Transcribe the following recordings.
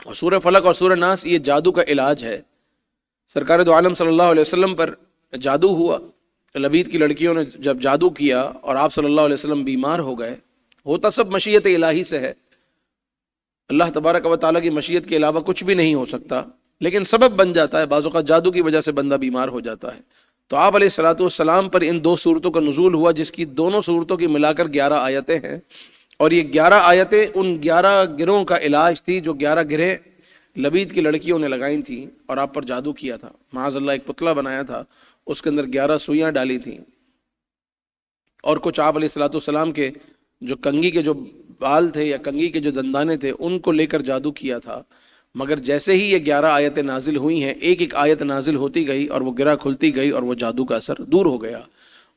اور سورہ فلق اور سورہ ناس یہ جادو کا علاج ہے۔ سرکار دو عالم صلی اللہ علیہ وسلم پر جادو ہوا، لبید کی لڑکیوں نے جب جادو کیا اور آپ صلی اللہ علیہ وسلم بیمار ہو گئے، ہوتا سب مشیت الہی سے ہے، اللہ تبارک و تعالیٰ کی مشیت کے علاوہ کچھ بھی نہیں ہو سکتا، لیکن سبب بن جاتا ہے، بعض اوقات جادو کی وجہ سے بندہ بیمار ہو جاتا ہے۔ تو آپ علیہ الصلوۃ والسلام پر ان 2 صورتوں کا نزول ہوا، جس کی دونوں صورتوں کی ملا کر 11 آیتیں ہیں، اور یہ 11 آیتیں ان 11 گرہوں کا علاج تھی جو 11 گرہیں لبید کی لڑکیوں نے لگائی تھیں اور آپ پر جادو کیا تھا۔ معاذ اللہ ایک پتلا بنایا تھا، اس کے اندر 11 سوئیاں ڈالی تھیں، اور کچھ آپ علیہ الصلوۃ والسلام کے جو کنگھی کے جو بال تھے یا کنگھی کے جو دندانے تھے ان کو لے کر جادو کیا تھا۔ مگر جیسے ہی یہ 11 آیتیں نازل ہوئی ہیں، ایک ایک آیت نازل ہوتی گئی اور وہ گرہ کھلتی گئی اور وہ جادو کا اثر دور ہو گیا،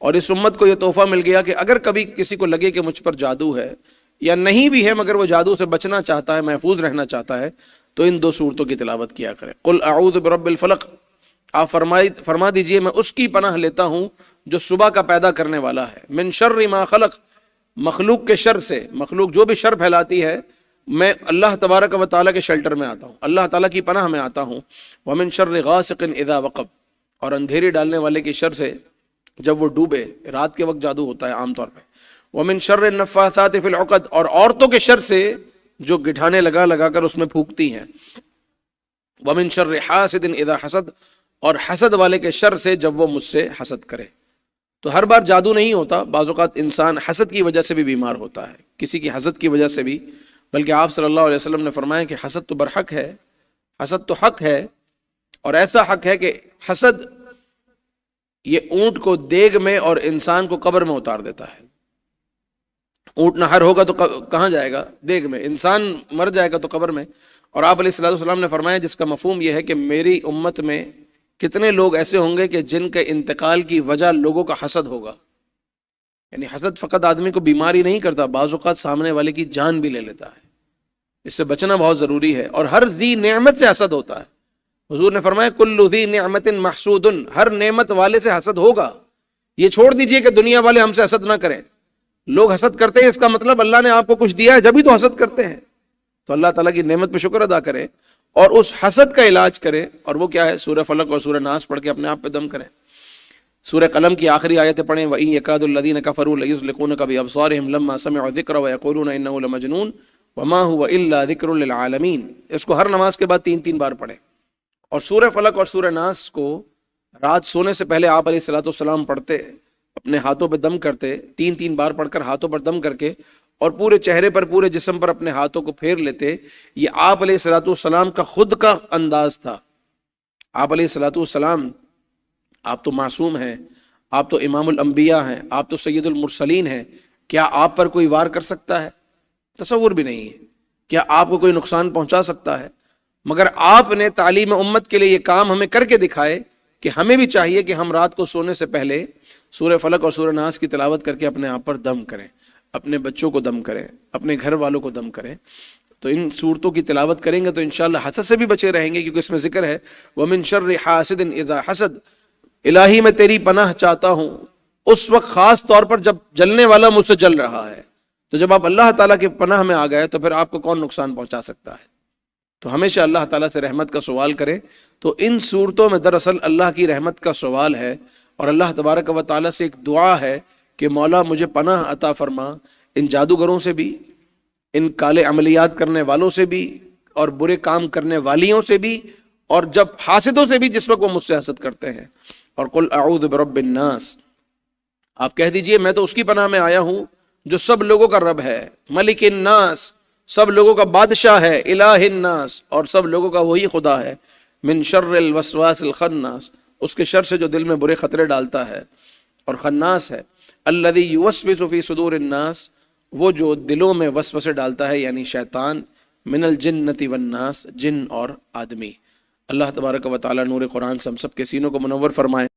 اور اس امت کو یہ تحفہ مل گیا کہ اگر کبھی کسی کو لگے کہ مجھ پر جادو ہے یا نہیں بھی ہے مگر وہ جادو سے بچنا چاہتا ہے، محفوظ رہنا چاہتا ہے، تو ان 2 صورتوں کی تلاوت کیا کرے۔ قل اعوذ برب الفلق، آپ فرما دیجئے میں اس کی پناہ لیتا ہوں جو صبح کا پیدا کرنے والا ہے، من شر ما خلق، مخلوق کے شر سے، مخلوق جو بھی شر پھیلاتی ہے میں اللہ تبارک و تعالیٰ کے شیلٹر میں آتا ہوں، اللہ تعالیٰ کی پناہ میں آتا ہوں، ومن شر غاسق اذا وقب، اور اندھیری ڈالنے والے کی شر سے جب وہ ڈوبے، رات کے وقت جادو ہوتا ہے عام طور پہ، ومن شر النفاثات فی العقد، اور عورتوں کے شر سے جو گٹھانے لگا لگا کر اس میں پھونکتی ہیں، ومن شر حاسد اذا حسد، اور حسد والے کے شر سے جب وہ مجھ سے حسد کرے۔ تو ہر بار جادو نہیں ہوتا، بعض اوقات انسان حسد کی وجہ سے بھی بیمار ہوتا ہے، کسی کی حسد کی وجہ سے بھی، بلکہ آپ صلی اللہ علیہ وسلم نے فرمایا کہ حسد تو برحق ہے، حسد تو حق ہے، اور ایسا حق ہے کہ حسد یہ اونٹ کو دیگ میں اور انسان کو قبر میں اتار دیتا ہے۔ اونٹ نہر ہوگا تو کہاں جائے گا؟ دیگ میں۔ انسان مر جائے گا تو قبر میں۔ اور آپ علیہ الصلوۃ والسلام نے فرمایا جس کا مفہوم یہ ہے کہ میری امت میں کتنے لوگ ایسے ہوں گے کہ جن کے انتقال کی وجہ لوگوں کا حسد ہوگا۔ یعنی حسد فقط آدمی کو بیماری نہیں کرتا، بعض اوقات سامنے والے کی جان بھی لے لیتا ہے، اس سے بچنا بہت ضروری ہے۔ اور ہر ذی نعمت سے حسد ہوتا ہے، حضور نے فرمایا کل ذی نعمت محسود، ہر نعمت والے سے حسد ہوگا۔ یہ چھوڑ دیجئے کہ دنیا والے ہم سے حسد نہ کریں، لوگ حسد کرتے ہیں اس کا مطلب اللہ نے آپ کو کچھ دیا ہے جبھی تو حسد کرتے ہیں، تو اللہ تعالیٰ کی نعمت پہ شکر ادا کریں اور اس حسد کا علاج کریں، اور وہ کیا ہے؟ سورہ فلق اور سورہ ناس پڑھ کے اپنے آپ پہ دم کریں۔ سورہ قلم کی آخری آیتیں پڑھیں، وَإِن يَكَادُ الَّذِينَ كَفَرُوا لَيُزْلِقُونَكَ بِأَبْصَارِهِمْ لَمَّا سَمِعُوا الذِّكْرَ وَيَقُولُونَ إِنَّهُ لَمَجْنُونٌ وَمَا هُوَ إِلَّا ذِكْرٌ لِلْعَالَمِينَ۔ اس کو ہر نماز کے بعد 3 بار پڑھیں۔ اور سورہ فلق اور سورہ ناس کو رات سونے سے پہلے آپ علیہ الصلوۃ والسلام پڑھتے، اپنے ہاتھوں پہ دم کرتے، 3 بار پڑھ کر ہاتھوں پر دم کر کے، اور پورے چہرے پر پورے جسم پر اپنے ہاتھوں کو پھیر لیتے۔ یہ آپ علیہ الصلوۃ والسلام کا خود کا انداز تھا۔ آپ علیہ الصلوۃ والسلام، آپ تو معصوم ہیں، آپ تو امام الانبیاء ہیں، آپ تو سید المرسلین ہیں، کیا آپ پر کوئی وار کر سکتا ہے؟ تصور بھی نہیں ہے۔ کیا آپ کو کوئی نقصان پہنچا سکتا ہے؟ مگر آپ نے تعلیم امت کے لیے یہ کام ہمیں کر کے دکھائے کہ ہمیں بھی چاہیے کہ ہم رات کو سونے سے پہلے سورہ فلق اور سورہ ناس کی تلاوت کر کے اپنے آپ پر دم کریں، اپنے بچوں کو دم کریں، اپنے گھر والوں کو دم کریں۔ تو ان صورتوں کی تلاوت کریں گے تو انشاءاللہ حسد سے بھی بچے رہیں گے، کیونکہ اس میں ذکر ہے وَمِن شَرِّ حَاسِدٍ إِذَا حَسَد، الہی میں تیری پناہ چاہتا ہوں اس وقت خاص طور پر جب جلنے والا مجھ سے جل رہا ہے۔ تو جب آپ اللہ تعالیٰ کی پناہ میں آ گئے تو پھر آپ کو کون نقصان پہنچا سکتا ہے؟ تو ہمیشہ اللہ تعالیٰ سے رحمت کا سوال کریں۔ تو ان صورتوں میں دراصل اللہ کی رحمت کا سوال ہے، اور اللہ تبارک و تعالیٰ سے ایک دعا ہے کہ مولا مجھے پناہ عطا فرما ان جادوگروں سے بھی، ان کالے عملیات کرنے والوں سے بھی، اور برے کام کرنے والیوں سے بھی، اور جب حاسدوں سے بھی جس وقت وہ مجھ سے حسد کرتے ہیں۔ اور قل اعوذ برب الناس، آپ کہہ دیجئے میں تو اس کی پناہ میں آیا ہوں جو سب لوگوں کا رب ہے، ملک الناس، سب لوگوں کا بادشاہ ہے، الہ الناس، اور سب لوگوں کا وہی خدا ہے، من شر الوسواس الخناس، اس کے شر سے جو دل میں برے خطرے ڈالتا ہے، اور خناس ہے، الذی یوسوس فی صدور الناس، وہ جو دلوں میں وسوسے ڈالتا ہے، یعنی شیطان، من الجنۃ والناس، جن اور آدمی۔ اللہ تبارک و تعالیٰ نور قرآن سے ہم سب کے سینوں کو منور فرمائے۔